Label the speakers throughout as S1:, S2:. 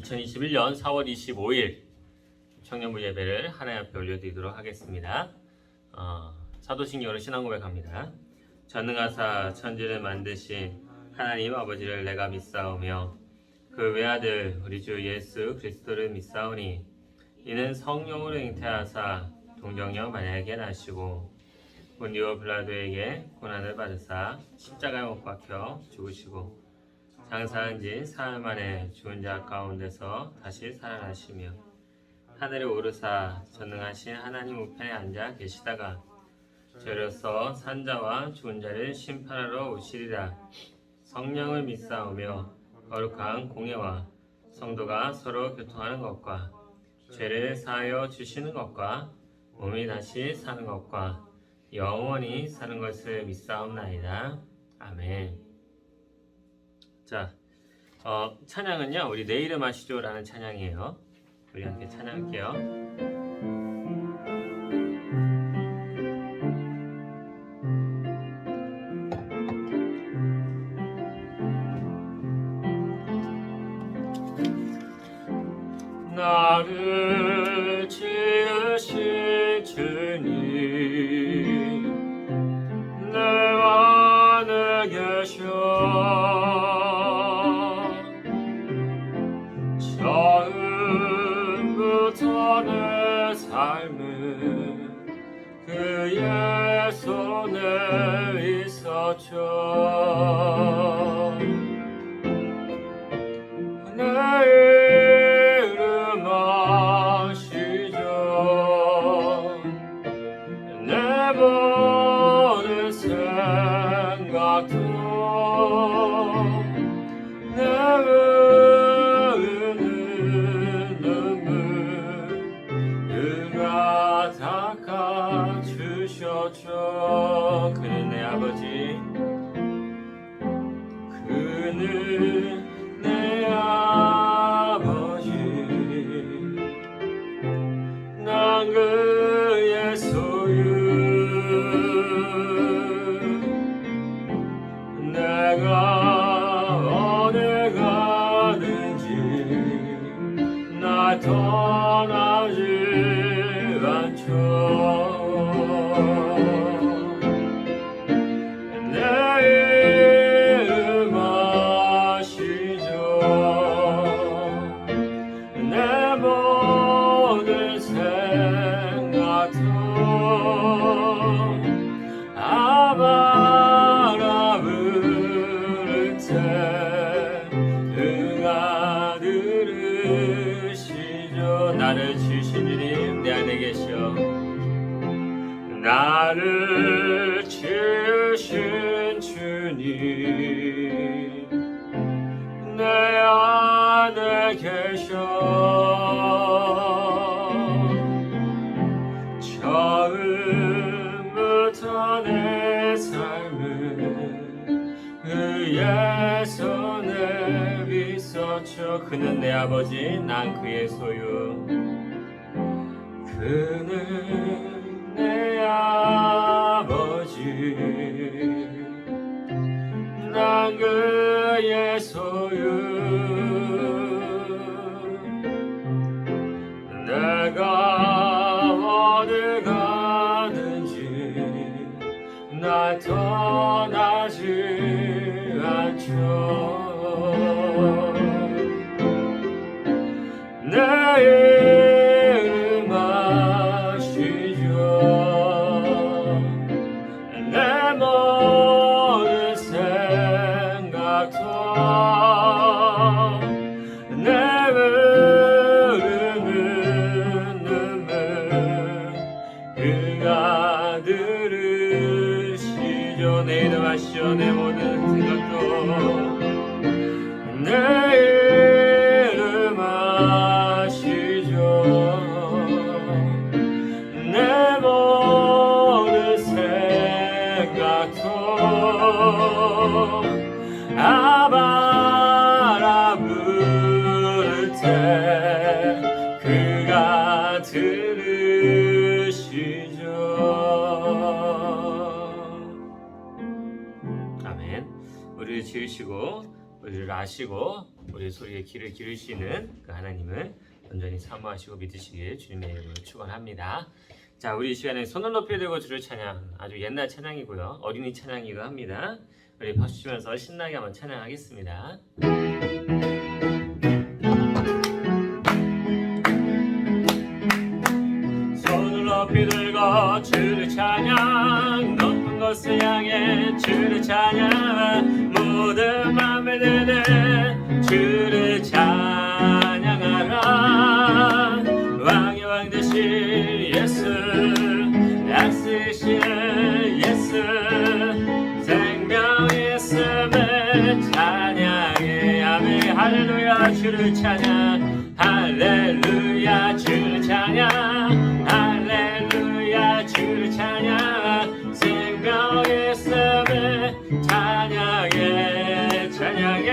S1: 2021년 4월 25일 청년부 예배를 하나님 앞에 올려드리도록 하겠습니다. 사도신경으로 신앙고백합니다. 전능하사 천지를 만드신 하나님 아버지를 내가 믿사오며 그 외아들 우리 주 예수 그리스도를 믿사오니 이는 성령으로 잉태하사 동정녀 마리아에게 나시고 본디오 빌라도에게 고난을 받으사 십자가에 못 박혀 죽으시고 장사한 지 사흘 만에 죽은 자 가운데서 다시 살아나시며 하늘에 오르사 전능하신 하나님 우편에 앉아 계시다가 저로서 산자와 죽은 자를 심판하러 오시리라. 성령을 믿사오며 거룩한 공예와 성도가 서로 교통하는 것과 죄를 사하여 주시는 것과 몸이 다시 사는 것과 영원히 사는 것을 믿사옵나이다. 아멘. 자, 찬양은요, 우리 내 이름 아시죠? 라는 찬양이에요. 우리 함께 찬양할게요. 나를 지으신 주님 내 안에 계셔 처음부터 내 삶은 그의 손에 있었죠. 내 이름 아시죠? 내 모든 생각도 내 주셨죠. 그는 내 아버지, 그는 내 아버지, 난 그의 소유. 내가 어디 가든지 날 떠나지 않죠. 나를 지으신 주님 내 안에 계셔. 나를 지으신 주님 내 안에 계셔. 처음부터 내 삶은 그의 손에 있었죠. 그는 내 아버지, 난 그의 소유. 그는 내 아버지, 난 그의 소유. 내가 어디 가든지 날 떠나지 않죠. 내 이름 아시죠? 내 모든 생각도 내 흐르는 눈물 그가 들으시죠. 내 이름 아시죠? 내 모든 생각도 내 이름 아시죠? 내 모든 생각도 아바라 부를 때 그가 들으시죠. 아멘. 우리를 지으시고 우리를 아시고 우리 소리에 귀를 기르시는 그 하나님을 온전히 사모하시고 믿으시길 주님의 이름으로 축원합니다. 자, 우리 이 시간에 손을 높이 들고 주를 찬양, 아주 옛날 찬양이고요, 어린이 찬양이기도 합니다. 우리 박수 치면서 신나게 한번 찬양하겠습니다. 손을 높이 들고 주를 찬양, 높은 곳을 향해 주를 찬양, 모든 맘을 드는 주를 찬양하라. 왕의 왕 되신 예수, 약쓰시는 예수, 생명의 숨을 찬양해. 아멘. 할렐루야. 주를 찬양, 할렐루야. 주를 찬양, 할렐루야. 주를 찬양, 생명의 숨을 찬양해. 찬양해.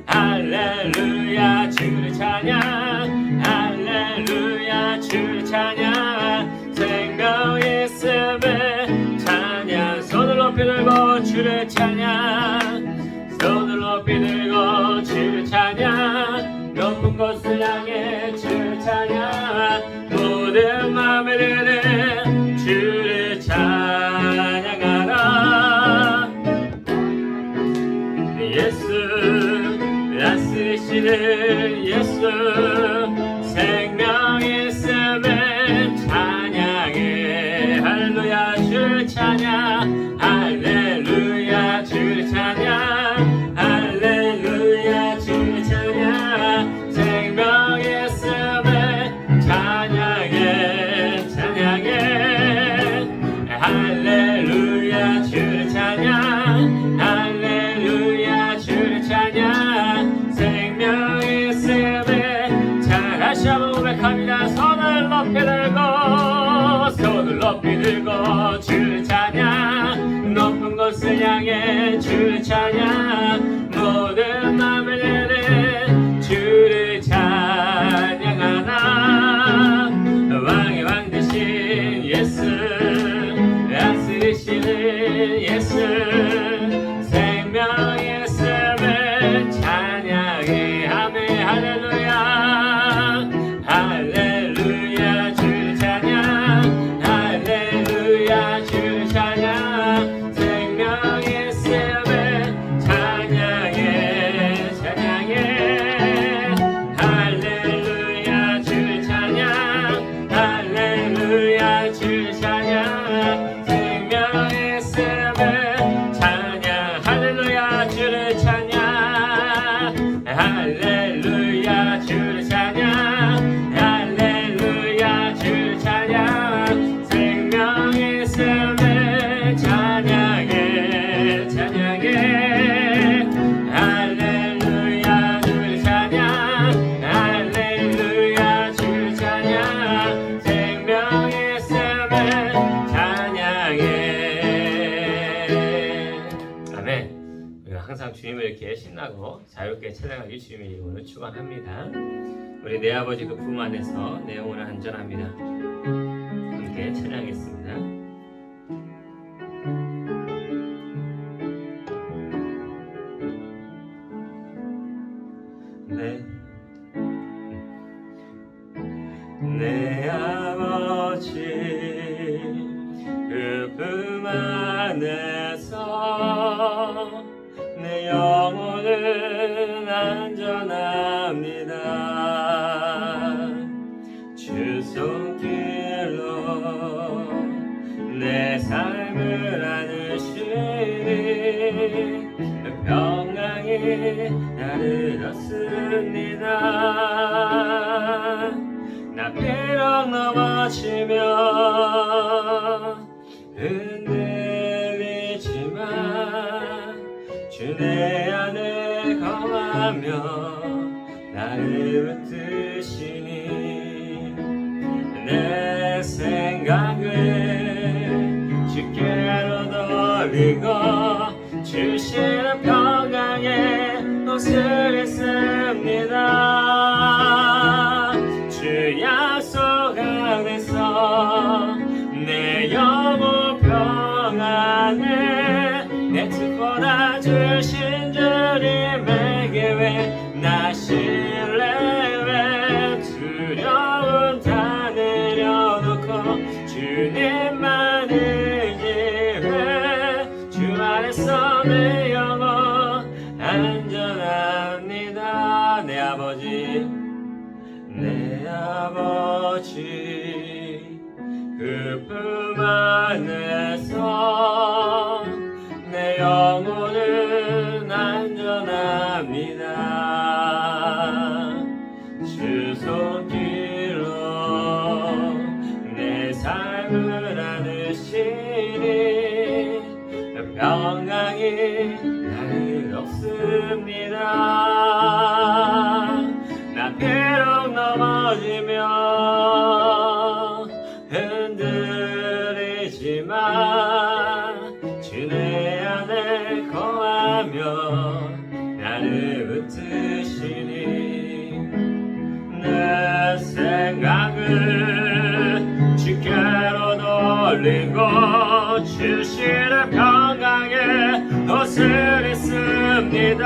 S1: 할렐루야. 주를 찬양, 할렐루야. 주를 찬양, 생명의 숨을 찬양. 손을 높이 들고 주를 찬양, 손을 높이 들고 주를 찬양, 높은 곳을 향해 주를 찬양, 모든 맘을 드는 주를 찬양하라. 예수, 약쓰시는 예수, 생명의 숨을 찬양해. 할렐루야. 주를 찬양, 할렐루야. 주를 찬양, 할렐루야. 주를 찬양, 생명의 숨을 찬양해. 찬양해. 할렐루야. 주를 찬양, 할렐루야. 주를 찬양, 생명의 숨을 찬양. 다시 한번 고백합니다. 손을 높이 들고, 손을 높이 들고 주를 찬양, 높은 곳을 향해 주를 찬양, 모든 맘을 드는 주를 찬양하라. 왕의 왕 되신 예수, 약쓰시는 예수, 생명의 숨을 찬양해. 아멘. 할렐루야. 할렐루야. 주를 찬양, 할렐루야. 주를 찬양, 생명의 숨을 찬양해. 찬양해. 할렐루야. 주를 찬양, 할렐루야. 주를 찬양, 생명의 숨을 찬양. 할렐루야. 주를 찬양, 할렐루야. 주를 찬양, 할렐루야. 주를 찬양, 생명의 숨을 찬양해. 찬양해. 할렐루야. 주를 찬양, 할렐루야. 주를 찬양, 생명의 숨을 찬양해. 아멘. 우리가 항상 주님을 이렇게 신나고 자유롭게 찬양하기 주님의 이름으로 축원합니다. 우리 내 아버지 그 품 안에서 내 영혼은 안전합니다. 함께 찬양하겠습니다. 내 아버지 그 품 안에서 내 영혼은 안전합니다. 주 손길로 내 삶을 안으시니 평강이 나를 얻습니다. 나 비록 넘어지며 흔들리지만 주 내 안에 거하며 나를 붙드시니 내 생각을 주께로 돌리고 주시는 평강에 옷을 입습니다. 주 약속 안에서 내 영혼 평안에 내 특권한 주신 주님에게 전전합니다. 내 아버지, 내 아버지, 그 품 안에서 내 영혼은 안전합니다. 주 손길로 내 삶을 안으시니 평강이 나를 없습니다. 나 비록 넘어지며 흔들리지만 주 내 안에 거하며 나를 붙드시니 내 생각을 주께로 돌리고 주시는 평강에 옷을 입습니다.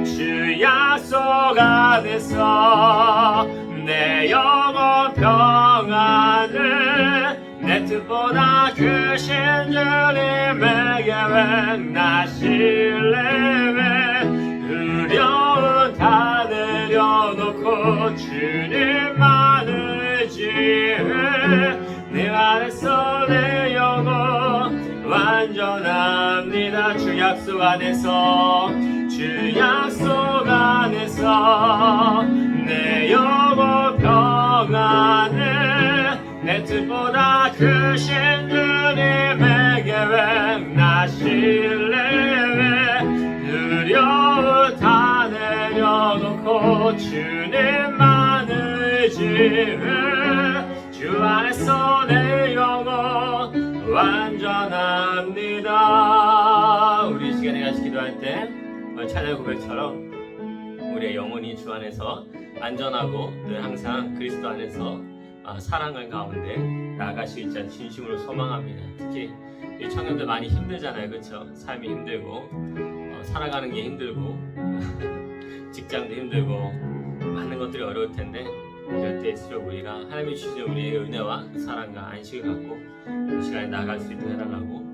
S1: 주 약속 안에서 내 영혼 평안을 내 뜻보다 크신 주님의 계획 나실래왜 두려움 다 내려놓고 주님만을 의지해 내 안에서 내 영혼 완전합니다. 주 약속 안에서 주 약속 안에서 내 영혼 평안을 내 뜻보다 크신 주님의 계획 나실래왜 두려움 다 내려놓고 주님만을 의지해 주 안에서 내 영혼 완전합니다. 우리 시간에 같이 기도할 때 찬양 고백처럼 우리의 영혼이 주 안에서 안전하고 늘 항상 그리스도 안에서 사랑을 가운데 나아갈 수 있지 않은 진심으로 소망합니다. 특히 이 청년들 많이 힘들잖아요, 그렇죠? 삶이 힘들고 살아가는 게 힘들고 직장도 힘들고 많은 것들이 어려울 텐데 이럴 때일수록 우리가 하나님이 주신 우리의 은혜와 사랑과 안식을 갖고 이 시간에 나아갈 수 있도록 해달라고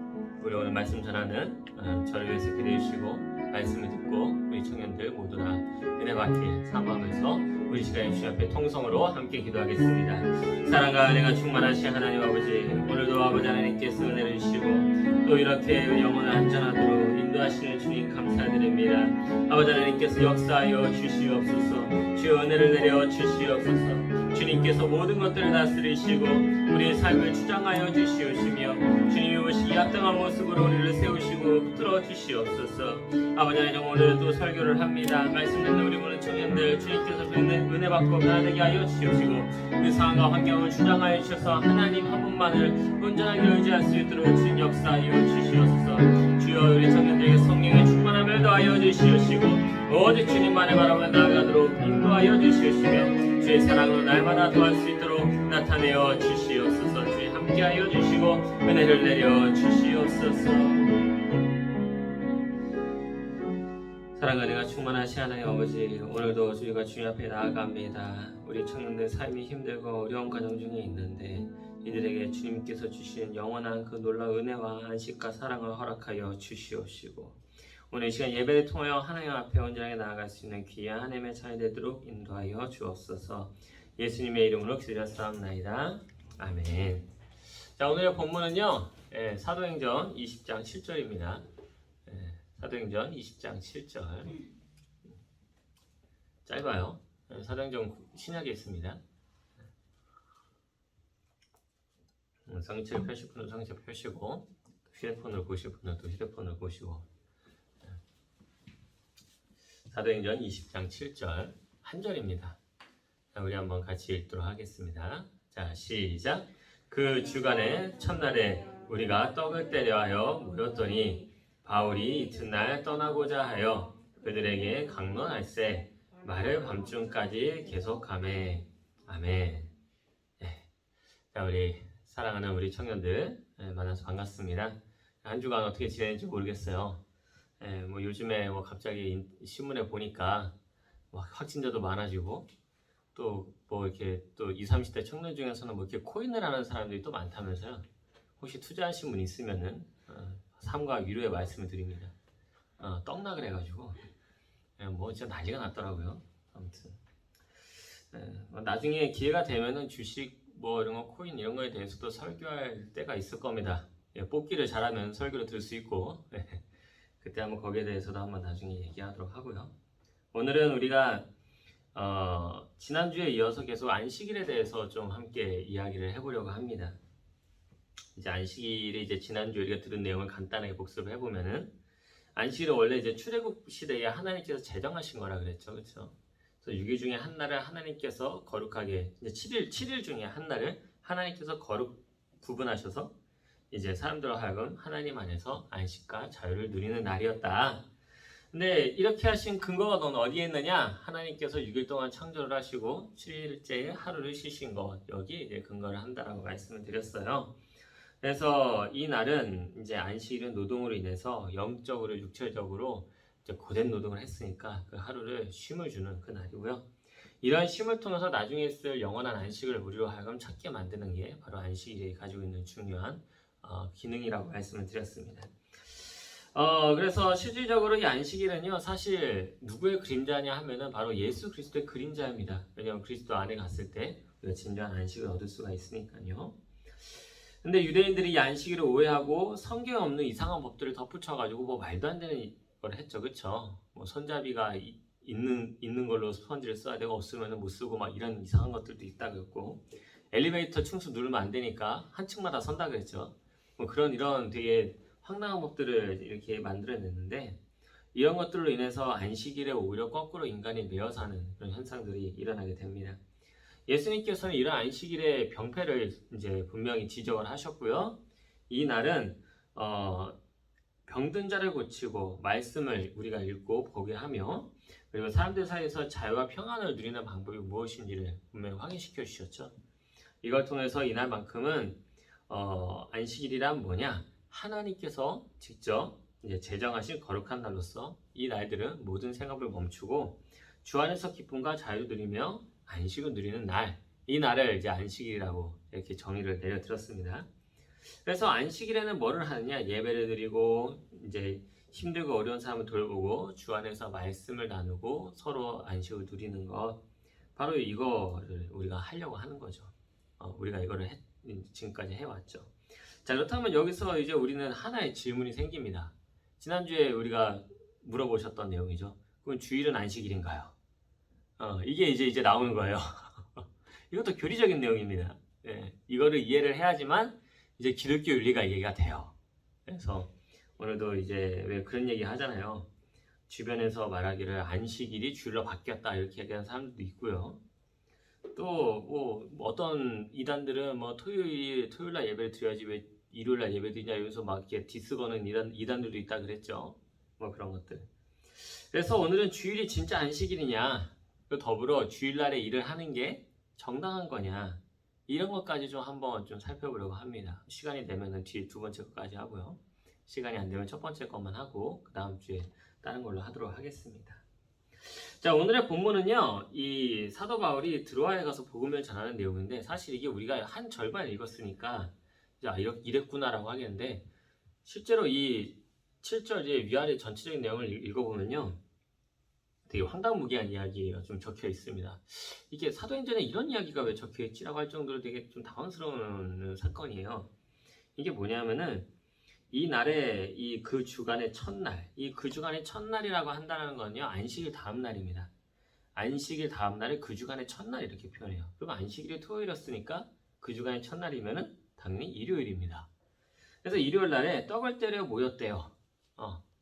S1: 우리 오늘 말씀 전하는 저를 위해서 기도해 주시고 말씀을 듣고 우리 청년들 모두 다 은혜 받길 사모하면서 우리 시간에 주님 앞에 통성으로 함께 기도하겠습니다. 사랑과 은혜가 충만하신 하나님 아버지, 오늘도 아버지 하나님께서 은혜를 주시고 또 이렇게 영혼을 안전하도록 인도하시는 주님 감사드립니다. 아버지 하나님께서 역사하여 주시옵소서. 주의 은혜를 내려 주시옵소서. 주님께서 모든 것들을 다스리시고 우리의 삶을 주장하여 주시옵시며 주님이 오시 이 합당한 모습으로 우리를 세우시고 붙들어 주시옵소서. 아버지 하나님, 오늘도 설교를 합니다. 말씀 듣는 우리 모든 청년들 주님께서 은혜 받고 변화되게 하여 주시옵시고 그 상황과 환경을 주장하여 주셔서 하나님 한 분만을 온전하게 의지할 수 있도록 주님 역사하여 주시옵소서. 주여 우리 청년들에게 성령의 충만함을 더하여 주시옵시고 오직 주님만을 바라보며 나아가도록 인도하여 주시옵시며 주의 사랑으로 날마다 더할 수 있도록 나타내어 주시옵소서. 주님 함께하여 주시고 은혜를 내려 주시옵소서. 사랑과 은혜가 충만하신 하나님 아버지, 오늘도 저희가 주님 앞에 나아갑니다. 우리 청년들 삶이 힘들고 어려운 과정 중에 있는데 이들에게 주님께서 주신 영원한 그 놀라운 은혜와 안식과 사랑을 허락하여 주시옵시고 오늘 이 시간 예배를 통하여 하나님 앞에 온전하게 나아갈 수 있는 귀한 하나님의 자녀 되도록 인도하여 주옵소서. 예수님의 이름으로 기도드렸사옵나이다. 아멘. 자, 오늘의 본문은요, 사도행전 20장 7절입니다. 사도행전 20장 7절. 짧아요. 사도행전 신약에 있습니다. 성경책 펴실 분은 성경책 펴시고 휴대폰으로 보실 분은 또 휴대폰으로 보시고 사도행전 20장 7절 한 절입니다. 우리 한번 같이 읽도록 하겠습니다. 자, 시작. 그 주간의 첫날에 우리가 떡을 떼려 하여 모였더니 바울이 이튿날 떠나고자 하여 그들에게 강론할세 말을 밤중까지 계속하매. 아멘. 네. 자, 우리 사랑하는 우리 청년들 만나서 반갑습니다. 한 주간 어떻게 지냈는지 모르겠어요. 뭐 요즘에 뭐 갑자기 신문에 보니까 확진자도 많아지고 또 뭐 이렇게 또 20, 30대 청년 중에서는 뭐 이렇게 코인을 하는 사람들이 또 많다면서요. 혹시 투자하신 분 있으면은 삶과 위로의 말씀을 드립니다. 떡락을 해가지고 뭐 진짜 난리가 났더라고요. 아무튼 나중에 기회가 되면은 주식 뭐 이런 거 코인 이런 거에 대해서도 설교할 때가 있을 겁니다. 뽑기를 잘하면 설교를 들을 수 있고 그때 한번 거기에 대해서도 한번 나중에 얘기하도록 하고요. 오늘은 우리가 지난주에 이어서 계속 안식일에 대해서 좀 함께 이야기를 해보려고 합니다. 이제 안식일에 이제 지난주에 우리가 들은 내용을 간단하게 복습을 해보면은 안식일은 원래 이제 출애굽 시대에 하나님께서 제정하신 거라 그랬죠, 그렇죠? 그래서 6일 중에 한 날을 하나님께서 거룩하게 이제 7일 중에 한 날을 하나님께서 거룩 구분하셔서 이제 사람들로 하여금 하나님 안에서 안식과 자유를 누리는 날이었다. 근데 이렇게 하신 근거가 넌 어디에 있느냐? 하나님께서 6일 동안 창조를 하시고 7일째에 하루를 쉬신 것, 여기 이제 근거를 한다라고 말씀을 드렸어요. 그래서 이 날은 이제 안식일은 노동으로 인해서 영적으로 육체적으로 이제 고된 노동을 했으니까 그 하루를 쉼을 주는 그 날이고요. 이런 쉼을 통해서 나중에 있을 영원한 안식을 우리로 하여금 찾게 만드는 게 바로 안식일이 가지고 있는 중요한 기능이라고 말씀을 드렸습니다. 그래서 실질적으로 이 안식일은요, 사실 누구의 그림자냐 하면은 바로 예수 그리스도의 그림자입니다. 왜냐하면 그리스도 안에 갔을 때 우리가 진정한 안식을 얻을 수가 있으니까요. 근데 유대인들이 이 안식일을 오해하고 성경에 없는 이상한 법들을 덧붙여가지고 뭐 말도 안 되는 걸 했죠, 그렇죠? 뭐 손잡이가 있는 걸로 스펀지를 써야 되고 없으면 못 쓰고 막 이런 이상한 것들도 있다 그랬고, 엘리베이터 층수 누르면 안 되니까 한 층마다 선다 그랬죠. 뭐 이런 되게 황당한 법들을 이렇게 만들어냈는데, 이런 것들로 인해서 안식일에 오히려 거꾸로 인간이 매여 사는 그런 현상들이 일어나게 됩니다. 예수님께서는 이런 안식일의 병폐를 이제 분명히 지적을 하셨고요. 이 날은 병든 자를 고치고 말씀을 우리가 읽고 보게 하며, 그리고 사람들 사이에서 자유와 평안을 누리는 방법이 무엇인지를 분명히 확인시켜 주셨죠. 이걸 통해서 이날만큼은 안식일이란 뭐냐? 하나님께서 직접 이제 제정하신 거룩한 날로서 이 날들은 모든 생업을 멈추고 주 안에서 기쁨과 자유를 누리며 안식을 누리는 날, 이 날을 이제 안식일이라고 이렇게 정의를 내려드렸습니다. 그래서 안식일에는 뭐를 하느냐? 예배를 드리고 이제 힘들고 어려운 사람을 돌보고 주 안에서 말씀을 나누고 서로 안식을 누리는 것, 바로 이거를 우리가 하려고 하는 거죠. 우리가 이거를 지금까지 해왔죠. 자, 그렇다면 여기서 이제 우리는 하나의 질문이 생깁니다. 지난주에 우리가 물어보셨던 내용이죠. 그럼 주일은 안식일인가요? 이게 이제 나오는 거예요. 이것도 교리적인 내용입니다. 이거를 이해를 해야지만 이제 기독교 윤리가 이해가 돼요. 그래서 오늘도 이제 왜 그런 얘기 하잖아요. 주변에서 말하기를 안식일이 주일로 바뀌었다 이렇게 얘기하는 사람들도 있고요. 또 뭐 어떤 이단들은 뭐 토요일날 예배를 드려야지 왜 일요일날 예배 드리냐 이러면서 막 이렇게 디스거는 이단들도 있다 그랬죠. 뭐 그런 것들. 그래서 오늘은 주일이 진짜 안식일이냐, 그 더불어 주일날에 일을 하는 게 정당한 거냐, 이런 것까지 좀 한번 좀 살펴보려고 합니다. 시간이 되면은 뒤에 두 번째 것까지 하고요. 시간이 안 되면 첫 번째 것만 하고 그 다음 주에 다른 걸로 하도록 하겠습니다. 자, 오늘의 본문은요, 이 사도 바울이 드로아에 가서 복음을 전하는 내용인데, 사실 이게 우리가 한 절반 읽었으니까 야, 이랬구나라고 하겠는데, 실제로 이 7절 위아래 전체적인 내용을 읽어보면요, 되게 황당무계한 이야기가 좀 적혀 있습니다. 이게 사도행전에 이런 이야기가 왜 적혀 있지라고 할 정도로 되게 좀 당황스러운 사건이에요. 이게 뭐냐면은 이 날에 그 주간의 첫날, 그 주간의 첫날이라고 한다는 건요, 안식일 다음 날입니다. 안식일 다음 날에 그 주간의 첫날 이렇게 표현해요. 그럼 안식일이 토요일이었으니까 그 주간의 첫날이면은 당연히 일요일입니다. 그래서 일요일 날에 떡을 때려 모였대요.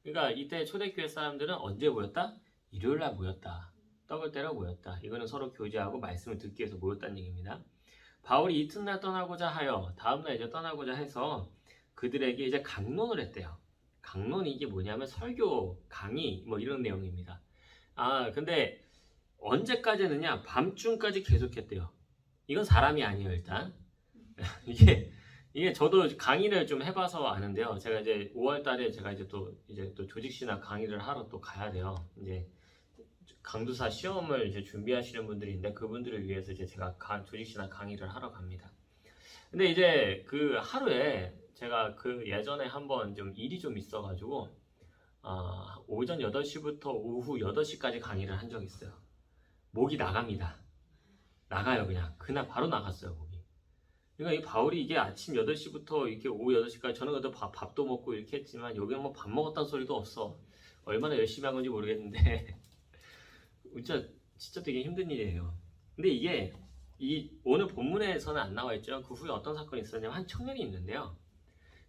S1: 그러니까 이때 초대교회 사람들은 언제 모였다? 일요일 날 모였다. 떡을 때려 모였다. 이거는 서로 교제하고 말씀을 듣기 위해서 모였다는 얘기입니다. 바울이 이튿날 떠나고자 하여 다음날 이제 떠나고자 해서 그들에게 이제 강론을 했대요. 강론이 이게 뭐냐면 설교, 강의 뭐 이런 내용입니다. 근데 언제까지느냐? 밤중까지 계속했대요. 이건 사람이 아니에요, 일단. 이게 저도 강의를 좀 해봐서 아는데요. 제가 이제 5월 달에 제가 이제 또 조직신학 강의를 하러 또 가야 돼요. 이제 강도사 시험을 이제 준비하시는 분들인데 그분들을 위해서 이제 제가 조직신학 강의를 하러 갑니다. 근데 이제 그 하루에 제가 그 예전에 한번 좀 일이 좀 있어가지고 오전 8시부터 오후 8시까지 강의를 한 적이 있어요. 목이 나갑니다. 나가요, 그냥. 그날 바로 나갔어요, 목이. 그러니까 이 바울이 이게 아침 8시부터 이렇게 오후 8시까지 저는 그래도 밥도 먹고 이렇게 했지만 여기는 뭐 밥 먹었다는 소리도 없어. 얼마나 열심히 한 건지 모르겠는데 진짜 되게 힘든 일이에요. 근데 이게 이 오늘 본문에서는 안 나와 있죠. 그 후에 어떤 사건이 있었냐면 한 청년이 있는데요.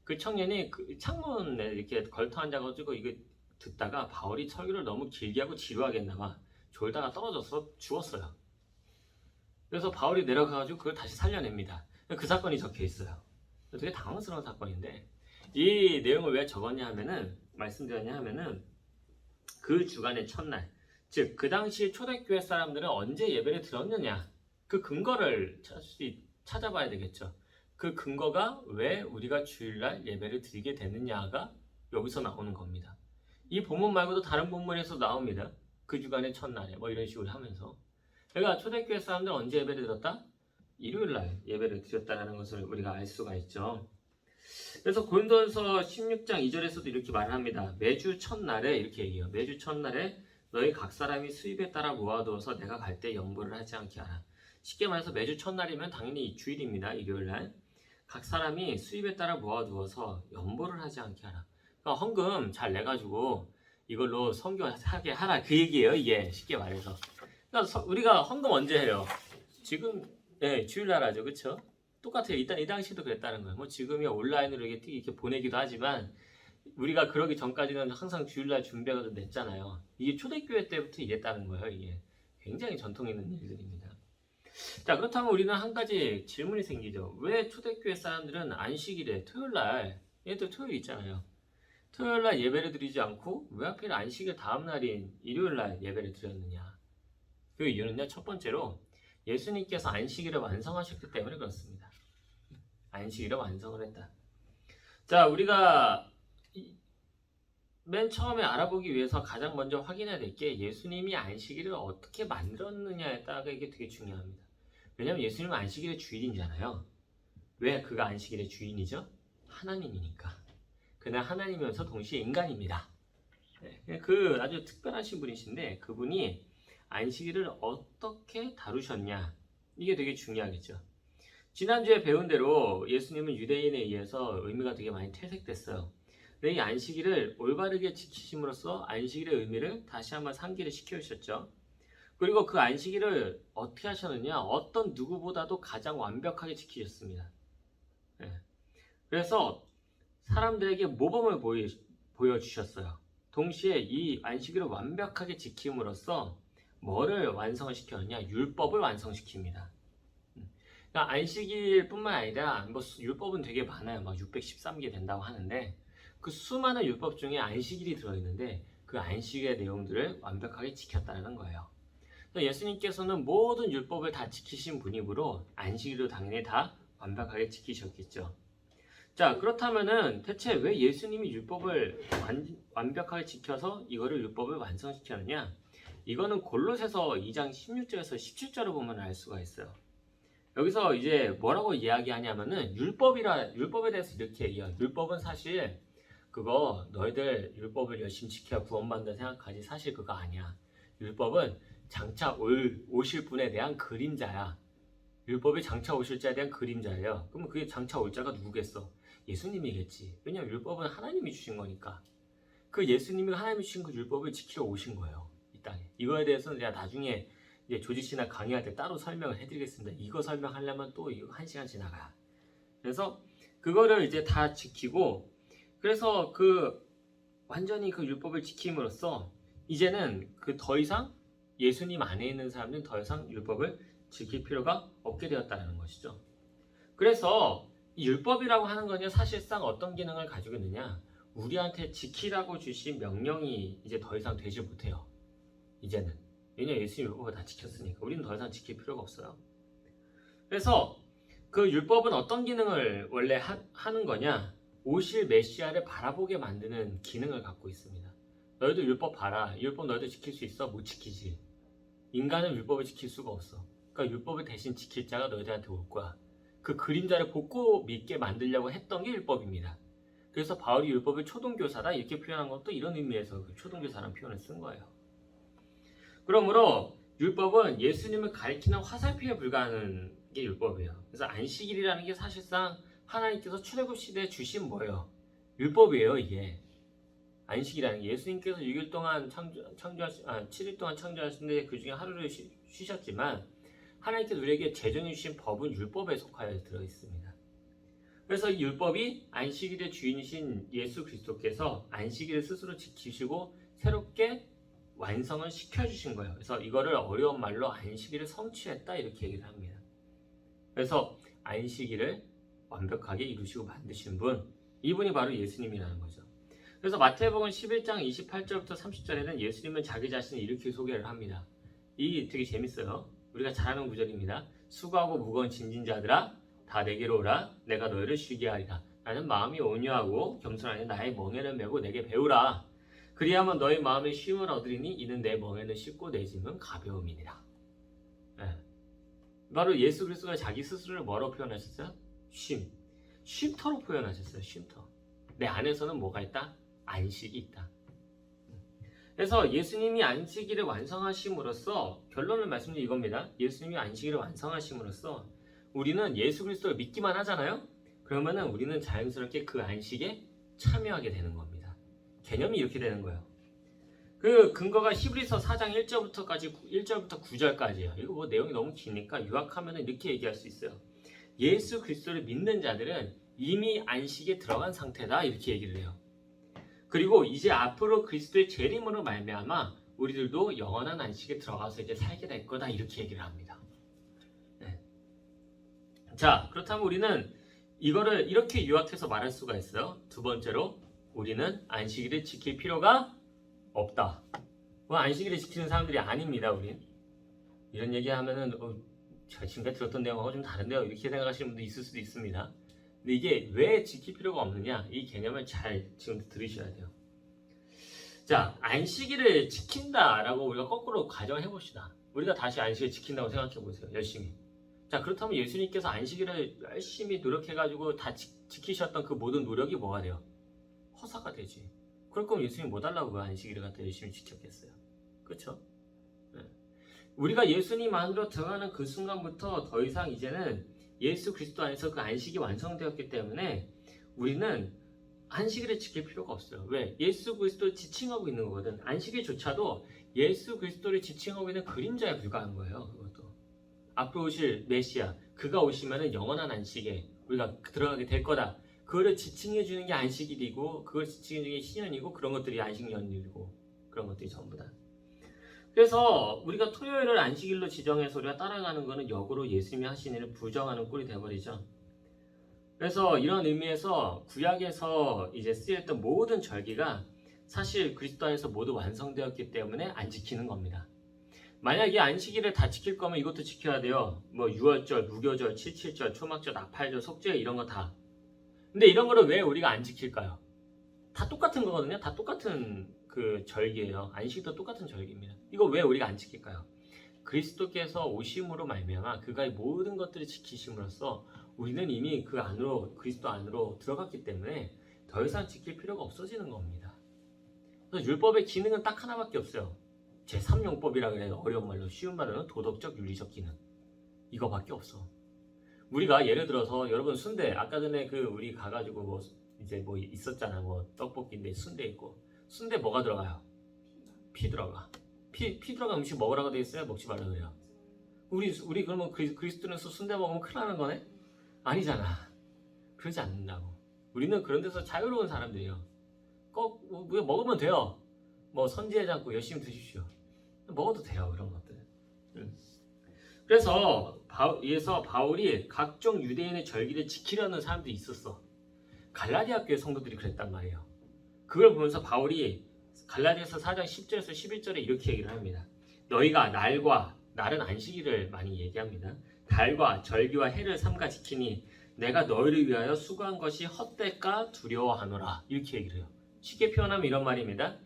S1: 그 청년이 그 창문에 이렇게 걸터 앉아가지고 이거 듣다가 바울이 설교를 너무 길게 하고 지루하게 했나 봐. 졸다가 떨어져서 죽었어요. 그래서 바울이 내려가가지고 그걸 다시 살려냅니다. 그 사건이 적혀 있어요. 되게 당황스러운 사건인데 이 내용을 왜 적었냐 하면은 말씀드렸냐 하면은 그 주간의 첫날, 즉 그 당시 초대교회 사람들은 언제 예배를 들었느냐 그 근거를 찾아봐야 되겠죠. 그 근거가 왜 우리가 주일날 예배를 드리게 되느냐가 여기서 나오는 겁니다. 이 본문 말고도 다른 본문에서 나옵니다. 그 주간의 첫날에 뭐 이런 식으로 하면서 그러니까 초대교회 사람들은 언제 예배를 드렸다? 일요일날 예배를 드렸다는 것을 우리가 알 수가 있죠. 그래서 고린도전서 16장 2절에서도 이렇게 말을 합니다. 매주 첫날에 이렇게 얘기해요. 매주 첫날에 너희 각 사람이 수입에 따라 모아두어서 내가 갈 때 연보를 하지 않게 하라. 쉽게 말해서 매주 첫날이면 당연히 주일입니다. 일요일날. 각 사람이 수입에 따라 모아두어서 연보를 하지 않게 하라. 그러니까 헌금 잘 내가지고 이걸로 선교하게 하라. 그 얘기예요. 이게 쉽게 말해서. 그러니까 우리가 헌금 언제 해요? 지금 주일날 하죠. 그렇죠? 똑같아요. 일단 이 당시도 그랬다는 거예요. 뭐 지금이 온라인으로 이렇게 보내기도 하지만 우리가 그러기 전까지는 항상 주일날 준비해서 냈잖아요. 이게 초대교회 때부터 이랬다는 거예요. 이게 굉장히 전통 있는 일들입니다. 자, 그렇다면 우리는 한 가지 질문이 생기죠. 왜 초대교회 사람들은 안식일에 토요일날 얘도 토요일 있잖아요. 토요일날 예배를 드리지 않고 왜 하필 안식일 다음 날인 일요일날 예배를 드렸느냐? 그 이유는요. 첫 번째로 예수님께서 안식일을 완성하셨기 때문에 그렇습니다. 안식일을 완성을 했다. 자, 우리가 맨 처음에 알아보기 위해서 가장 먼저 확인해야 될 게 예수님이 안식일을 어떻게 만들었느냐에 따라 이게 되게 중요합니다. 왜냐하면 예수님은 안식일의 주인이잖아요. 왜 그가 안식일의 주인이죠? 하나님이니까. 그는 하나님이면서 동시에 인간입니다. 그 아주 특별하신 분이신데 그분이 안식일을 어떻게 다루셨냐 이게 되게 중요하겠죠. 지난주에 배운 대로 예수님은 유대인에 의해서 의미가 되게 많이 퇴색됐어요. 근데 이 안식일을 올바르게 지키심으로써 안식일의 의미를 다시 한번 상기를 시켜주셨죠. 그리고 그 안식일을 어떻게 하셨느냐? 어떤 누구보다도 가장 완벽하게 지키셨습니다. 그래서 사람들에게 모범을 보여주셨어요. 동시에 이 안식일을 완벽하게 지킴으로써 뭐를 완성을 시켰느냐? 율법을 완성시킵니다. 그러니까 안식일뿐만 아니라 뭐 율법은 되게 많아요. 막 613개 된다고 하는데 그 수많은 율법 중에 안식일이 들어있는데 그 안식일의 내용들을 완벽하게 지켰다는 거예요. 예수님께서는 모든 율법을 다 지키신 분이므로 안식일도 당연히 다 완벽하게 지키셨겠죠. 자, 그렇다면은 대체 왜 예수님이 율법을 완벽하게 지켜서 이거를 율법을 완성시켰느냐? 이거는 골로새서 2장 16절에서 17절을 보면 알 수가 있어요. 여기서 이제 뭐라고 이야기하냐면은 율법에 대해서 이렇게 얘기해요. 율법은 사실 그거 너희들 율법을 열심히 지켜야 구원받는다 생각하지 사실 그거 아니야. 율법은 장차 오실 분에 대한 그림자야. 율법이 장차 오실 자에 대한 그림자예요. 그러면 그게 장차 올 자가 누구겠어? 예수님이겠지. 왜냐면 율법은 하나님이 주신 거니까. 그 예수님이 하나님이 주신 그 율법을 지키러 오신 거예요. 이 땅에. 이거에 대해서는 제가 나중에 이제 조지씨나 강의할 때 따로 설명을 해드리겠습니다. 이거 설명하려면 또 이거 1시간 지나가. 그래서 그거를 이제 다 지키고 그래서 완전히 그 율법을 지킴으로써 이제는 더 이상 예수님 안에 있는 사람들은 더 이상 율법을 지킬 필요가 없게 되었다는 것이죠. 그래서 이 율법이라고 하는 거는 사실상 어떤 기능을 가지고 있느냐? 우리한테 지키라고 주신 명령이 이제 더 이상 되지 못해요. 이제는. 왜냐면 예수님 율법을 다 지켰으니까 우리는 더 이상 지킬 필요가 없어요. 그래서 그 율법은 어떤 기능을 원래 하는 거냐? 오실 메시아를 바라보게 만드는 기능을 갖고 있습니다. 너희도 율법 봐라. 율법 너희도 지킬 수 있어? 못 지키지. 인간은 율법을 지킬 수가 없어. 그러니까 율법을 대신 지킬 자가 너희들한테 올 거야. 그 그림자를 보고 믿게 만들려고 했던 게 율법입니다. 그래서 바울이 율법을 초등교사다 이렇게 표현한 것도 이런 의미에서 그 초등교사라는 표현을 쓴 거예요. 그러므로 율법은 예수님을 가리키는 화살표에 불과한 게 율법이에요. 그래서 안식일이라는 게 사실상 하나님께서 출애굽 시대에 주신 뭐예요? 율법이에요. 이게 안식이라는 게 예수님께서 6일 동안 7일 동안 창조하셨는데 그 중에 하루를 쉬셨지만 하나님께서 우리에게 제정해 주신 법은 율법에 속하여 들어있습니다. 그래서 이 율법이 안식일의 주인이신 예수 그리스도께서 안식일을 스스로 지키시고 새롭게 완성을 시켜주신 거예요. 그래서 이거를 어려운 말로 안식일을 성취했다 이렇게 얘기를 합니다. 그래서 안식일을 완벽하게 이루시고 만드신 분, 이분이 바로 예수님이라는 거죠. 그래서 마태복음 11장 28절부터 30절에는 예수님은 자기 자신을 이렇게 소개를 합니다. 이 되게 재밌어요. 우리가 잘 아는 구절입니다. 수고하고 무거운 짐진 자들아 다 내게로 오라. 내가 너희를 쉬게 하리라. 나는 마음이 온유하고 겸손하니 나의 멍에를 메고 내게 배우라. 그리하면 너희 마음에 쉼을 얻으리니 이는 내 멍에는 쉽고 내 짐은 가벼움이니라. 네. 바로 예수 그리스도가 자기 스스로를 뭐로 표현하셨어요? 쉼터로 표현하셨어요. 쉼터. 내 안에서는 뭐가 있다? 안식이 있다. 그래서 예수님이 안식일을 완성하심으로써 결론을 말씀드리면 이겁니다. 예수님이 안식일을 완성하심으로써 우리는 예수 그리스도를 믿기만 하잖아요. 그러면은 우리는 자연스럽게 그 안식에 참여하게 되는 겁니다. 개념이 이렇게 되는 거예요. 그 근거가 히브리서 4장 1절부터 9절까지예요. 이거 뭐 내용이 너무 기니까 요약하면은 이렇게 얘기할 수 있어요. 예수 그리스도를 믿는 자들은 이미 안식에 들어간 상태다 이렇게 얘기를 해요. 그리고 이제 앞으로 그리스도의 재림으로 말미암아 우리들도 영원한 안식에 들어가서 이제 살게 될 거다 이렇게 얘기를 합니다. 네. 자, 그렇다면 우리는 이거를 이렇게 요약해서 말할 수가 있어요. 두 번째로 우리는 안식일을 지킬 필요가 없다. 뭐 안식일을 지키는 사람들이 아닙니다. 우린 이런 얘기하면은 제가 지금까지 들었던 내용하고 좀 다른데요 이렇게 생각하시는 분도 있을 수도 있습니다. 근데 이게 왜 지킬 필요가 없느냐 이 개념을 잘 지금 들으셔야 돼요. 자, 안식일을 지킨다라고 우리가 거꾸로 가정해 봅시다. 우리가 다시 안식을 지킨다고 생각해 보세요. 열심히. 자, 그렇다면 예수님께서 안식일을 열심히 노력해가지고 다 지키셨던 그 모든 노력이 뭐가 돼요? 허사가 되지. 그럴 거면 예수님 뭐 달라고 그 안식일을 갖다 열심히 지켰겠어요. 그렇죠? 네. 우리가 예수님 안으로 들어가는 그 순간부터 더 이상 이제는 예수 그리스도 안에서 그 안식이 완성되었기 때문에 우리는 안식일을 지킬 필요가 없어요. 왜? 예수 그리스도를 지칭하고 있는 거거든. 안식일조차도 예수 그리스도를 지칭하고 있는 그림자에 불과한 거예요. 그것도. 앞으로 오실 메시아, 그가 오시면은 영원한 안식에 우리가 들어가게 될 거다. 그거를 지칭해 주는 게 안식일이고 그걸 지칭해 주는 게 신년이고 그런 것들이 안식년이고 그런 것들이 전부 다. 그래서 우리가 토요일을 안식일로 지정해서 우리가 따라가는 것은 역으로 예수님이 하신 일을 부정하는 꼴이 되어버리죠. 그래서 이런 의미에서 구약에서 이제 쓰였던 모든 절기가 사실 그리스도 안에서 모두 완성되었기 때문에 안 지키는 겁니다. 만약에 안식일을 다 지킬 거면 이것도 지켜야 돼요. 뭐 유월절, 무교절, 칠칠절, 초막절, 나팔절, 속죄 이런 거 다. 근데 이런 거를 왜 우리가 안 지킬까요? 다 똑같은 거거든요. 다 똑같은 그 절기예요. 안식도 똑같은 절기입니다. 이거 왜 우리가 안 지킬까요? 그리스도께서 오심으로 말미암아 그가 모든 것들을 지키심으로써 우리는 이미 그 안으로 그리스도 안으로 들어갔기 때문에 더 이상 지킬 필요가 없어지는 겁니다. 그래서 율법의 기능은 딱 하나밖에 없어요. 제3용법이라 그래요. 어려운 말로 쉬운 말로는 도덕적 윤리적 기능 이거밖에 없어. 우리가 예를 들어서 여러분 순대 아까 전에 그 우리 가가지고 뭐 이제 뭐 있었잖아. 뭐 떡볶이인데 순대 있고 순대 뭐가 들어가요? 피 들어가. 피 들어간 음식 먹으라고 돼 있어요? 먹지 말라 그래요. 우리 그러면 그리스도인에서 순대 먹으면 큰일 나는 거네? 아니잖아. 그러지 않는다고. 우리는 그런 데서 자유로운 사람들이에요. 꼭 먹으면 돼요. 뭐 선지하지 않고 열심히 드십시오. 먹어도 돼요. 그런 것들. 그래서 바울이 각종 유대인의 절기를 지키려는 사람들이 있었어. 갈라디아 교회 성도들이 그랬단 말이에요. 그걸 보면서 바울이 갈라디아서 4장 10절에서 11절에 이렇게 얘기를 합니다. 너희가 날은 안식일을 많이 얘기합니다. 달과 절기와 해를 삼가 지키니 내가 너희를 위하여 수고한 것이 헛될까 두려워하노라. 이렇게 얘기를 해요. 쉽게 표현하면 이런 말입니다.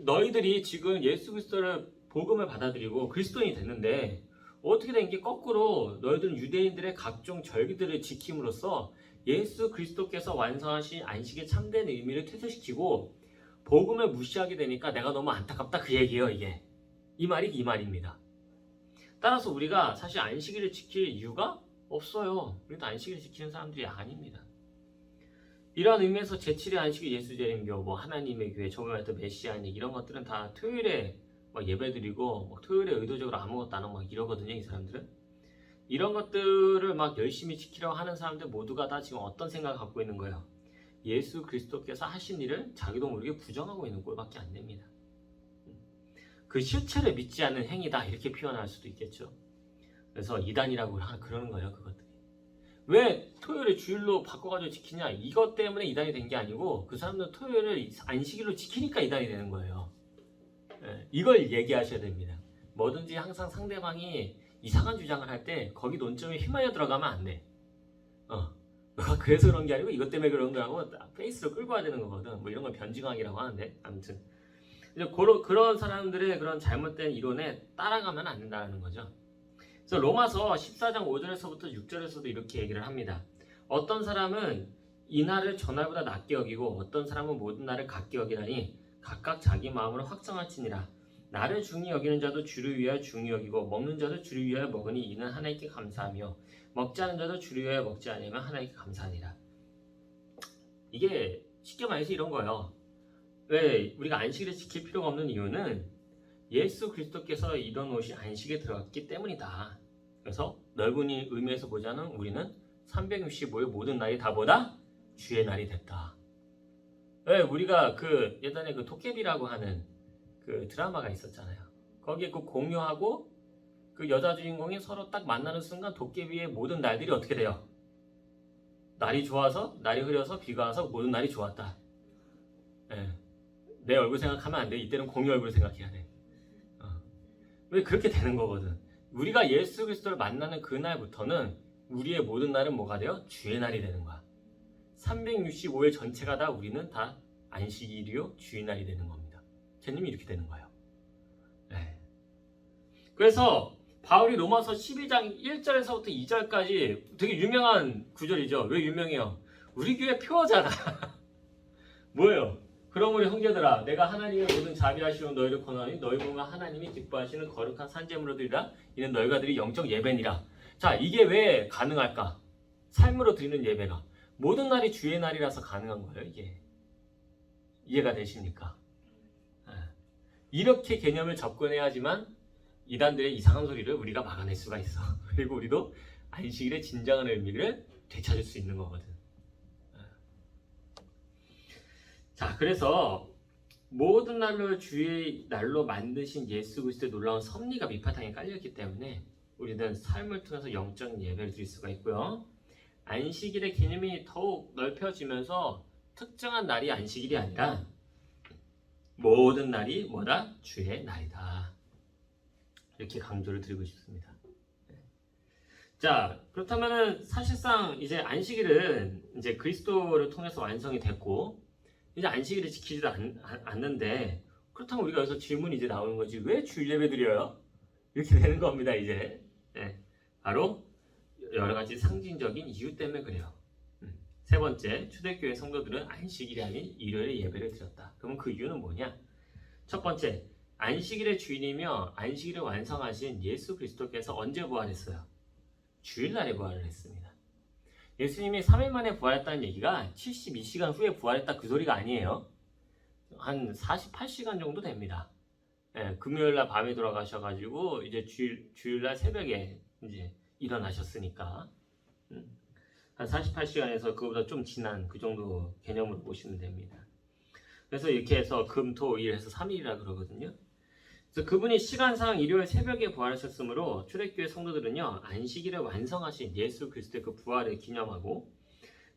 S1: 너희들이 지금 예수 그리스도를 복음을 받아들이고 그리스도인이 됐는데 어떻게 된 게 거꾸로 너희들은 유대인들의 각종 절기들을 지킴으로써 예수 그리스도께서 완성하신 안식의 참된 의미를 퇴소시키고 복음을 무시하게 되니까 내가 너무 안타깝다 그 얘기예요. 이게 이 말이 이 말입니다. 따라서 우리가 사실 안식일을 지킬 이유가 없어요. 우리도 안식일을 지키는 사람들이 아닙니다. 이러한 의미에서 제7의 안식일 예수재림교, 뭐 하나님의 교회, 저번에 했던 메시아닉 이런 것들은 다 토요일에 막 예배드리고 막 토요일에 의도적으로 아무것도 안 하고 막 이러거든요. 이 사람들은 이런 것들을 막 열심히 지키려고 하는 사람들 모두가 다 지금 어떤 생각을 갖고 있는 거예요? 예수 그리스도께서 하신 일을 자기도 모르게 부정하고 있는 꼴밖에 안 됩니다. 그 실체를 믿지 않는 행위다 이렇게 표현할 수도 있겠죠. 그래서 이단이라고 그러는 거예요. 그것들이 왜 토요일을 주일로 바꿔가지고 지키냐, 이것 때문에 이단이 된 게 아니고 그 사람들은 토요일을 안식일로 지키니까 이단이 되는 거예요. 이걸 얘기하셔야 됩니다. 뭐든지 항상 상대방이 이상한 주장을 할 때 거기 논점에 휘말려 들어가면 안 돼. 너가 그래서 그런 게 아니고 이것 때문에 그런 거라고 페이스로 끌고 와야 되는 거거든. 뭐 이런 걸 변증학이라고 하는데, 아무튼 이제 그런 사람들의 그런 잘못된 이론에 따라가면 안 된다는 거죠. 그래서 로마서 14장 5절에서부터 6절에서도 이렇게 얘기를 합니다. 어떤 사람은 이날을 전날보다 낮게 여기고 어떤 사람은 모든 날을 같게 여기다니 각각 자기 마음으로 확정할지니라. 나를 중히 여기는 자도 주를 위하여 중히 여기고 먹는 자도 주를 위하여 먹으니 이는 하나님께 감사하며 먹지 않은 자도 주를 위하여 먹지 않으면 하나님께 감사하니라. 이게 쉽게 말해서 이런 거예요. 왜 우리가 안식일을 지킬 필요가 없는 이유는 예수 그리스도께서 이뤄놓으신 안식에 들어갔기 때문이다. 그래서 넓은 의미에서 보자면 우리는 365일 모든 날이 다 보다 주의 날이 됐다. 왜 우리가 그 예전에 그 도깨비라고 하는 그 드라마가 있었잖아요. 거기에 그 공유하고 그 여자 주인공이 서로 딱 만나는 순간 도깨비의 모든 날들이 어떻게 돼요? 날이 좋아서, 날이 흐려서, 비가 와서 모든 날이 좋았다. 내 얼굴 생각하면 안 돼. 이때는 공유 얼굴 생각해야 돼. 왜 그렇게 되는 거거든. 우리가 예수 그리스도를 만나는 그날부터는 우리의 모든 날은 뭐가 돼요? 주의 날이 되는 거야. 365일 전체가 다 우리는 다 안식일이요 주의 날이 되는 겁니다. 개념이 이렇게 되는 거예요. 그래서 바울이 로마서 12장 1절에서부터 2절까지 되게 유명한 구절이죠. 왜 유명해요? 우리 교회 표어잖아. 뭐예요? 그러므로 형제들아, 내가 하나님의 모든 자비하시는 너희를 권하니 너희 몸과 하나님이 기뻐하시는 거룩한 산제물로 드리라. 이는 너희가 드릴 영적 예배니라. 자, 이게 왜 가능할까? 삶으로 드리는 예배가 모든 날이 주의 날이라서 가능한 거예요. 이게 이해가 되십니까? 이렇게 개념을 접근해야지만 이단들의 이상한 소리를 우리가 막아낼 수가 있어. 그리고 우리도 안식일의 진정한 의미를 되찾을 수 있는 거거든. 자, 그래서 모든 날로 주의 날로 만드신 예수 그리스도의 놀라운 섭리가 밑바탕에 깔려있기 때문에 우리는 삶을 통해서 영적 예배를 드릴 수가 있고요. 안식일의 개념이 더욱 넓혀지면서 특정한 날이 안식일이 아니라 모든 날이 뭐다? 주의 날이다. 이렇게 강조를 드리고 싶습니다. 자, 그렇다면은 사실상 이제 안식일은 이제 그리스도를 통해서 완성이 됐고 이제 안식일을 지키지도 않는데, 그렇다면 우리가 여기서 질문이 이제 나오는 거지. 왜 주일 예배 드려요? 이렇게 되는 겁니다. 이제 바로 여러 가지 상징적인 이유 때문에 그래요. 세 번째, 초대교회 성도들은 안식일이 아닌 일요일에 예배를 드렸다. 그러면 그 이유는 뭐냐? 첫 번째, 안식일의 주인이며 안식일을 완성하신 예수 그리스도께서 언제 부활했어요? 주일날에 부활을 했습니다. 예수님이 3일 만에 부활했다는 얘기가 72시간 후에 부활했다 그 소리가 아니에요. 한 48시간 정도 됩니다. 금요일날 밤에 돌아가셔가지고 이제 주일날 새벽에 이제 일어나셨으니까 한 48시간에서 그보다 좀 지난 그 정도 개념으로 보시면 됩니다. 그래서 이렇게 해서 금, 토, 일 해서 3일이라 그러거든요. 그래서 그분이 시간상 일요일 새벽에 부활하셨으므로 초대교회 성도들은요, 안식일을 완성하신 예수 그리스도의 그 부활을 기념하고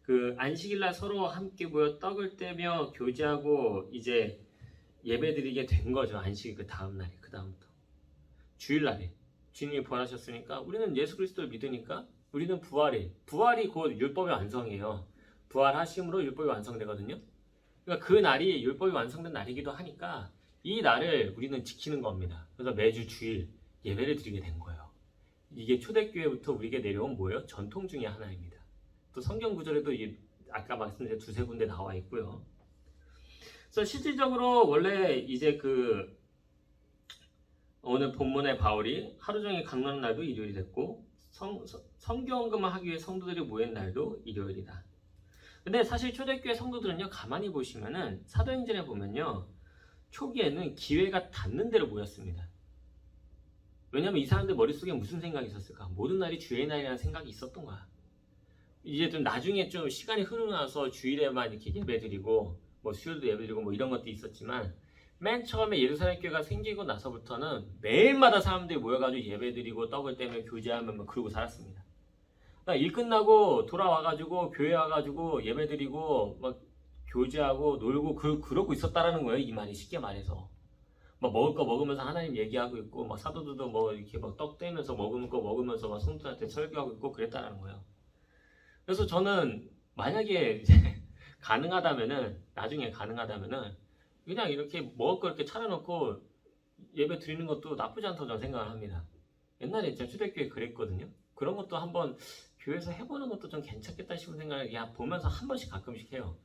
S1: 그 안식일날 서로 함께 모여 떡을 떼며 교제하고 이제 예배드리게 된 거죠. 안식일 그 다음날에, 그 다음부터 주일날에 주님이 부활하셨으니까 우리는 예수 그리스도를 믿으니까 우리는 부활이 곧 율법의 완성이에요. 부활하심으로 율법이 완성되거든요. 그러니까 그 날이 율법이 완성된 날이기도 하니까 이 날을 우리는 지키는 겁니다. 그래서 매주 주일 예배를 드리게 된 거예요. 이게 초대교회부터 우리에게 내려온 뭐예요? 전통 중에 하나입니다. 또 성경 구절에도 아까 말씀드린 두세 군데 나와 있고요. 그래서 실질적으로 원래 이제 오늘 본문의 바울이 하루 종일 강론하는 날도 일요일이 됐고 성경언급만 하기 위해 성도들이 모인 날도 일요일이다. 근데 사실 초대교회 성도들은요, 가만히 보시면은 사도행전에 보면요, 초기에는 기회가 닿는 대로 모였습니다. 왜냐면 이 사람들 머릿속에 무슨 생각이 있었을까? 모든 날이 주의 날이라는 생각이 있었던 거야. 이제 좀 나중에 좀 시간이 흐르고 나서 주일에만 이렇게 예배드리고 뭐 수요일도 예배드리고 뭐 이런 것도 있었지만, 맨 처음에 예루살렘 교회가 생기고 나서부터는 매일마다 사람들이 모여가지고 예배드리고 떡을 떼며 교제하며 뭐 그러고 살았습니다. 그러니까 일 끝나고 돌아와가지고 교회 와가지고 예배드리고 막 교제하고 놀고 그러고 있었다라는 거예요. 이 말이 쉽게 말해서. 막 먹을 거 먹으면서 하나님 얘기하고 있고, 막 사도들도 뭐 이렇게 막 떡 떼면서 먹을 거 먹으면서 막 성도들한테 설교하고 있고 그랬다라는 거예요. 그래서 저는 만약에 이제 나중에 가능하다면은 그냥 이렇게 먹을 거 이렇게 차려놓고 예배 드리는 것도 나쁘지 않다고 저는 생각을 합니다. 옛날에 진짜 초대교회 그랬거든요. 그런 것도 한번 교회에서 해보는 것도 좀 괜찮겠다 싶은 생각을 보면서 한 번씩 가끔씩 해요.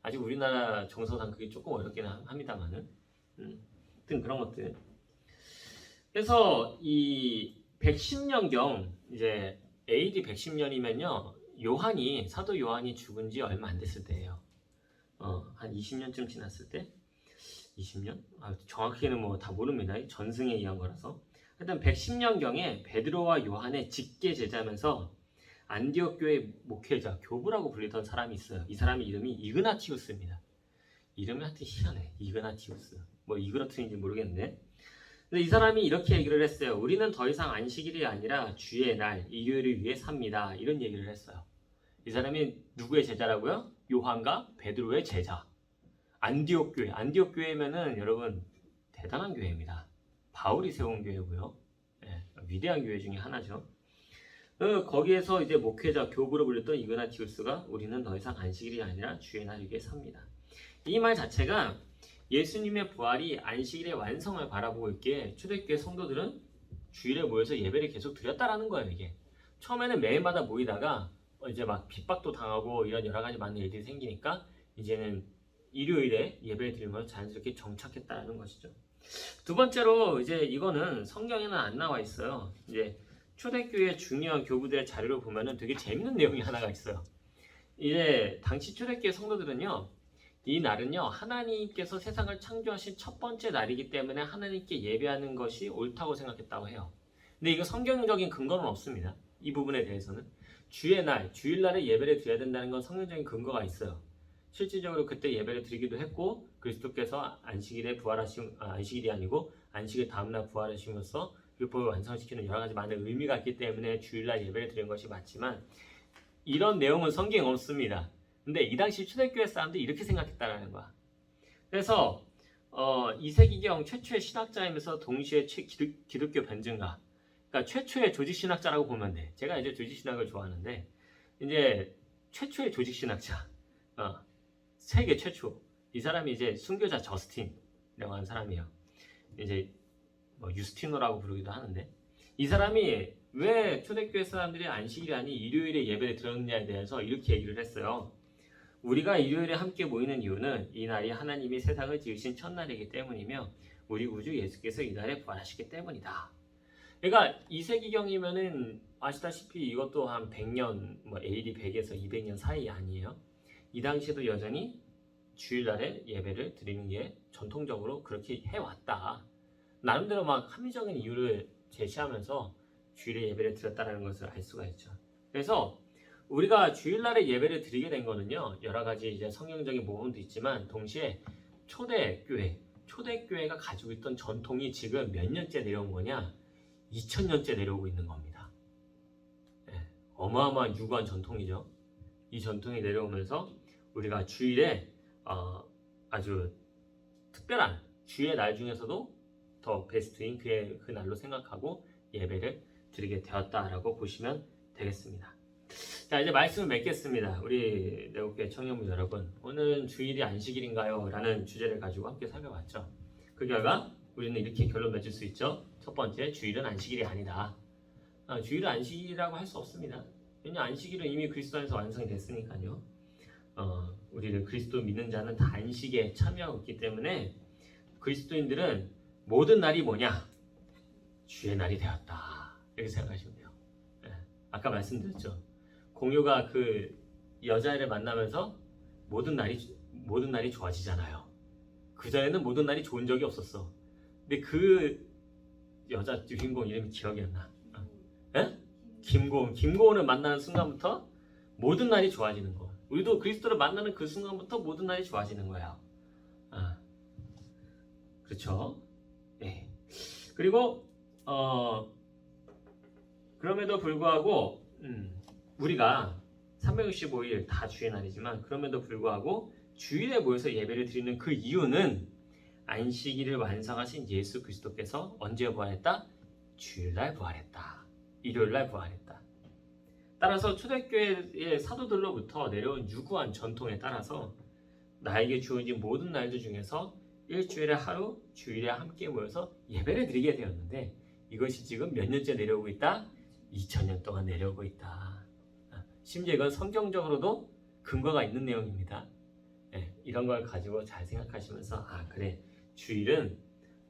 S1: 아직 우리나라 정서상 그게 조금 어렵긴 합니다만은. 하여튼 그런 것들. 그래서 이 110년경 이제 AD 110년이면요, 사도 요한이 죽은 지 얼마 안 됐을 때예요. 한 20년쯤 지났을 때. 20년? 정확히는 뭐 다 모릅니다. 전승에 의한 거라서. 하여튼 110년경에 베드로와 요한의 직계 제자면서 안디옥 교회 목회자, 교부라고 불리던 사람이 있어요. 이 사람의 이름이 이그나티우스입니다. 이름이 하여튼 희한해. 이그나티우스. 뭐 이그나티우스인지 모르겠는데. 근데 이 사람이 이렇게 얘기를 했어요. 우리는 더 이상 안식일이 아니라 주의 날, 일요일을 위해 삽니다. 이런 얘기를 했어요. 이 사람이 누구의 제자라고요? 요한과 베드로의 제자. 안디옥 교회면은 여러분 대단한 교회입니다. 바울이 세운 교회고요. 네, 위대한 교회 중에 하나죠. 거기에서 이제 목회자, 교부로 불렸던 이그나티우스가 우리는 더 이상 안식일이 아니라 주의 날이기에 삽니다. 이 말 자체가 예수님의 부활이 안식일의 완성을 바라보고 있기에 초대교회 성도들은 주일에 모여서 예배를 계속 드렸다라는 거예요. 이게 처음에는 매일마다 모이다가 이제 막 핍박도 당하고 이런 여러 가지 많은 일들이 생기니까 이제는 일요일에 예배를 드리면서 자연스럽게 정착했다는 것이죠. 두 번째로 이제 이거는 성경에는 안 나와 있어요. 이제 초대교회 중요한 교부들의 자료를 보면은 되게 재밌는 내용이 하나가 있어요. 이제 당시 초대교회 성도들은요, 이 날은요, 하나님께서 세상을 창조하신 첫 번째 날이기 때문에 하나님께 예배하는 것이 옳다고 생각했다고 해요. 근데 이거 성경적인 근거는 없습니다. 이 부분에 대해서는 주의 날, 주일날에 예배를 드려야 된다는 건 성경적인 근거가 있어요. 실질적으로 그때 예배를 드리기도 했고, 그리스도께서 안식일이 아니고 안식일 다음날 부활하시면서 율법을 완성시키는 여러 가지 많은 의미가 있기 때문에 주일날 예배를 드리는 것이 맞지만, 이런 내용은 성경에 없습니다. 근데 이 당시 초대교회 사람들이 이렇게 생각했다라는 거야. 그래서 2세기경 최초의 신학자이면서 동시에 기독교 변증가, 그러니까 최초의 조직신학자라고 보면 돼. 제가 이제 조직신학을 좋아하는데, 이제 최초의 조직신학자, 세계 최초. 이 사람이 이제 순교자 저스틴이라고 하는 사람이에요. 이제 뭐 유스티노라고 부르기도 하는데, 이 사람이 왜 초대교회 사람들이 안식일이 아닌 일요일에 예배를 드렸느냐에 대해서 이렇게 얘기를 했어요. 우리가 일요일에 함께 모이는 이유는 이 날이 하나님이 세상을 지으신 첫날이기 때문이며 우리 구주 예수께서 이 날에 부활하시기 때문이다. 그러니까 2세기경이면은 아시다시피 이것도 한 100년, 뭐 AD 100에서 200년 사이 아니에요. 이 당시에도 여전히 주일날에 예배를 드리는 게 전통적으로 그렇게 해왔다. 나름대로 막 합리적인 이유를 제시하면서 주일에 예배를 드렸다는 것을 알 수가 있죠. 그래서 우리가 주일날에 예배를 드리게 된 거는요, 여러 가지 이제 성경적인 모범도 있지만 동시에 초대교회가 가지고 있던 전통이 지금 몇 년째 내려온 거냐? 2000년째 내려오고 있는 겁니다. 네, 어마어마한 유구한 전통이죠. 이 전통이 내려오면서 우리가 주일에 아주 특별한 주의 날 중에서도 더 베스트인 그 날로 생각하고 예배를 드리게 되었다라고 보시면 되겠습니다. 자, 이제 말씀을 맺겠습니다. 우리 내국교회 청년부 여러분, 오늘은 주일이 안식일인가요? 라는 주제를 가지고 함께 살펴봤죠. 그 결과 우리는 이렇게 결론 맺을 수 있죠. 첫 번째, 주일은 안식일이 아니다. 주일은 안식일이라고 할 수 없습니다. 왜냐 안식일은 이미 그리스도 안에서 완성이 됐으니까요. 우리를 그리스도 믿는 자는 다 안식에 참여하고 있기 때문에 그리스도인들은 모든 날이 뭐냐? 주의 날이 되었다. 이렇게 생각하시면 돼요. 예. 아까 말씀드렸죠. 공유가 그 여자애를 만나면서 모든 날이 좋아지잖아요. 그 전에는 모든 날이 좋은 적이 없었어. 근데 그 여자 주인공 이름이 기억이 안 나. 예? 김고은을 만나는 순간부터 모든 날이 좋아지는 거. 우리도 그리스도를 만나는 그 순간부터 모든 날이 좋아지는 거야. 그렇죠? 예. 그리고 그럼에도 불구하고 우리가 365일 다 주의 날이지만 그럼에도 불구하고 주일에 모여서 예배를 드리는 그 이유는 안식일을 완성하신 예수 그리스도께서 언제 부활했다? 주일날 부활했다. 일요일날 부활했다. 따라서 초대교회의 사도들로부터 내려온 유구한 전통에 따라서 나에게 주어진 모든 날들 중에서 일주일에 하루, 주일에 함께 모여서 예배를 드리게 되었는데 이것이 지금 몇 년째 내려오고 있다? 2000년 동안 내려오고 있다. 심지어 이건 성경적으로도 근거가 있는 내용입니다. 네, 이런 걸 가지고 잘 생각하시면서 그래, 주일은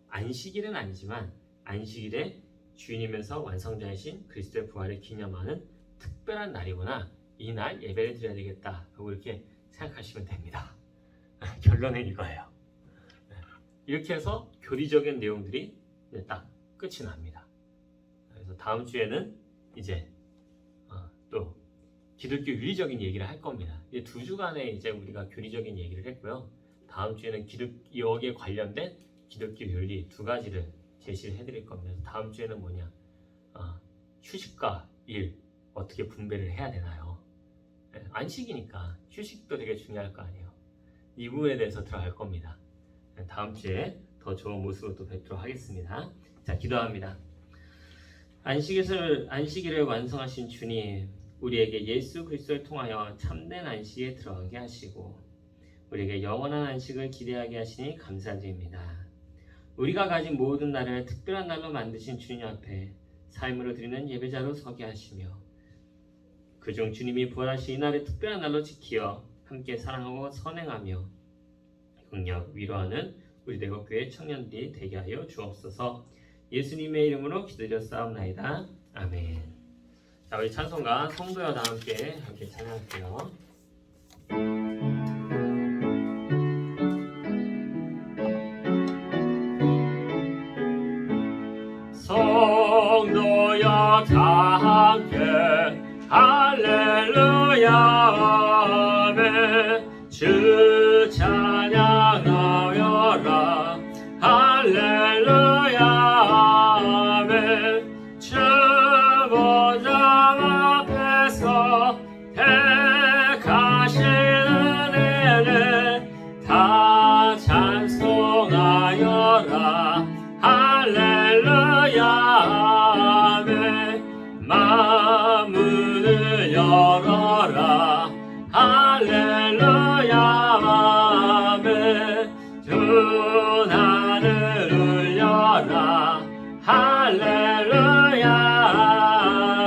S1: 안식일은 아니지만 안식일에 주인이면서 완성자이신 그리스도의 부활을 기념하는 특별한 날이구나. 이 날 예배를 드려야 되겠다. 하고 이렇게 생각하시면 됩니다. 결론은 이거예요. 이렇게 해서 교리적인 내용들이 딱 끝이 납니다. 그래서 다음 주에는 이제 또 기독교 윤리적인 얘기를 할 겁니다. 이제 2주간에 이제 우리가 교리적인 얘기를 했고요. 다음 주에는 여기에 관련된 기독교 윤리 2가지를 제시를 해드릴 겁니다. 다음 주에는 뭐냐? 휴식과 일 어떻게 분배를 해야 되나요? 안식이니까 휴식도 되게 중요할 거 아니에요. 이 부분에 대해서 들어갈 겁니다. 다음 주에 더 좋은 모습으로 또 뵙도록 하겠습니다. 자, 기도합니다. 안식일을 완성하신 주님, 우리에게 예수 그리스도를 통하여 참된 안식에 들어가게 하시고 우리에게 영원한 안식을 기대하게 하시니 감사드립니다. 우리가 가진 모든 날을 특별한 날로 만드신 주님 앞에 삶으로 드리는 예배자로 서게 하시며 그중 주님이 부활하신 이 날을 특별한 날로 지키어 함께 사랑하고 선행하며 영역 위로하는 우리 대곡교회 청년들이 되게 하여 주옵소서. 예수님의 이름으로 기도드렸사옵나이다. 아멘. 자, 우리 찬송가 성도여 다 함께 찬양할게요. 성도여 다 함께 할렐루야 아멘. 주 찬양하여라 할렐루야 아멘. 주 보좌 앞에서 택하신 은혜를 다 찬송하여라 할렐루야 아멘. 마음을 열어라 할렐루야 아멘. 두 하늘 울려라 할렐루야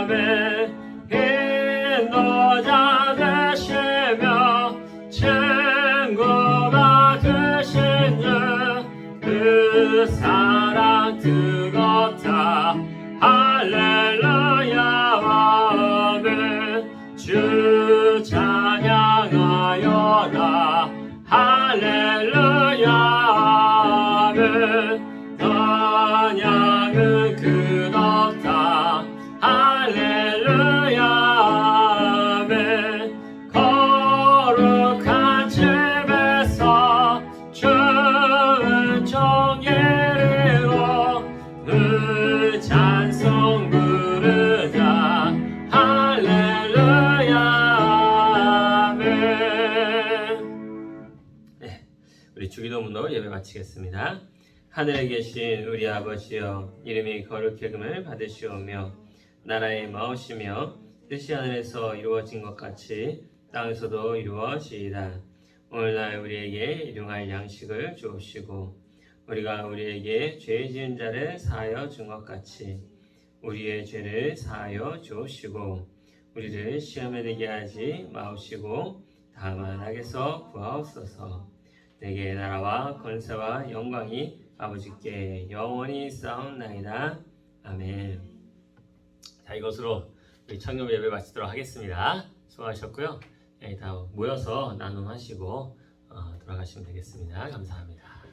S1: 아멘. 인도자 되시며 친구가 되신 주 그 사랑 뜨겁다 할렐루야 아멘. 주 찬양하여라 할렐루야 아멘. 찬양은 끝없다 할렐루야 아멘. 거룩한 집에서 주은 종예로 그 찬송 부르자 할렐루야 아멘. 네, 우리 주기도문으로 예배 마치겠습니다. 하늘에 계신 우리 아버지여, 이름이 거룩히 여김을 받으시오며 나라의 마오시며 뜻이 하늘에서 이루어진 것 같이 땅에서도 이루어지이다. 오늘날 우리에게 일용할 양식을 주옵시고 우리가 우리에게 죄 지은 자를 사하여 준 것 같이 우리의 죄를 사하여 주옵시고 우리를 시험에 들게 하지 마옵시고 다만 악에서 구하옵소서. 내게 나라와 권세와 영광이 아버지께 영원히 쌓옵나이다. 아멘. 자, 이것으로 우리 청년 예배 마치도록 하겠습니다. 수고하셨고요. 다 모여서 나눔하시고 돌아가시면 되겠습니다. 감사합니다.